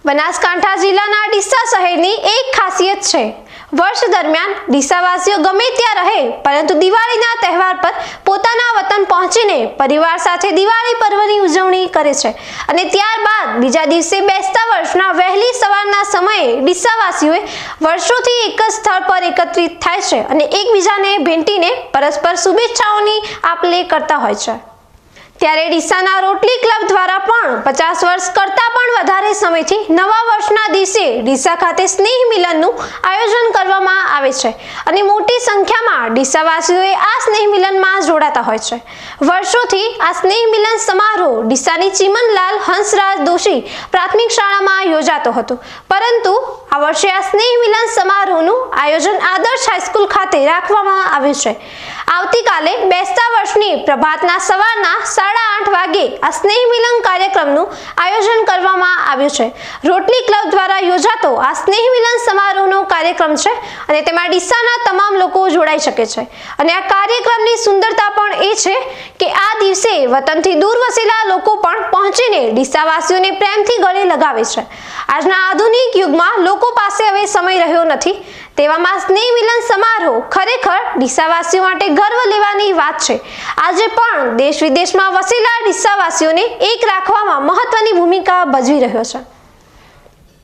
બનાસકાંઠા જિલ્લાના ડીસા શહેરની એક ખાસિયત છે। વર્ષ દરમિયાન ડીસાવાસીઓ ગમે ત્યાં રહે પરંતુ દિવાળીના તહેવાર પર પોતાના વતન પહોંચીને પરિવાર સાથે દિવાળી પર્વની ઉજવણી કરે છે અને ત્યારબાદ બીજા દિવસે બેસતા વર્ષના વહેલી સવારના સમયે ડીસાવાસીઓ વર્ષોથી એક જ સ્થળ પર એકત્રિત થાય છે અને એકબીજાને ભેટીને પરસ્પર શુભેચ્છાઓની આપ-લે કરતા હોય છે। ત્યારે ડીસાના રોટરી ક્લબ દ્વારા પણ 50 વર્ષ કરતાં પણ વધારે સમયથી નવા વર્ષના દિવસે ડીસા ખાતે સ્નેહ મિલનનું આયોજન કરવામાં આવે છે અને મોટી સંખ્યામાં ડીસાવાસીઓ આ સ્નેહ મિલનમાં જોડાતા હોય છે। વર્ષોથી આ સ્નેહ મિલન સમારોહ ડીસાની ચીમનલાલ હંસરાજ દોશી પ્રાથમિક શાળામાં યોજાતો હતો, પરંતુ આ વર્ષે આ સ્નેહ મિલન સમારોહનું આયોજન આદર્શ હાઈસ્કૂલ ખાતે રાખવામાં આવ્યું છે। આવતીકાલે બેસતા વર્ષની પ્રભાતના સવારના 8:30 વાગે આ સ્નેહ મિલન કાર્યક્રમનું આયોજન કરવામાં આવ્યું છે। રોટરી ક્લબ દ્વારા યોજાતો આ સ્નેહ મિલન સમારોહનો કાર્યક્રમ છે અને તેમાં ડીસાના તમામ લોકો જોડાઈ શકે છે અને આ કાર્યક્રમની સુંદરતા પણ એ છે કે આ દિવસે વતનથી દૂર વસેલા લોકો પણ પહોંચીને ડીસાવાસીઓને પ્રેમથી ગળે લગાવે છે। આજના આધુનિક યુગમાં લોકો પાસે હવે સમય રહ્યો નથી, તેવામાં સ્નેહ મિલન સમારોહ ખરેખર ડીસાવાસીઓ માટે ગર્વ લેવાની વાત છે। આજે પણ દેશ વિદેશમાં વસેલા ડીસાવાસીઓને એક રાખવામાં મહત્વની ભૂમિકા ભજવી રહ્યો છે।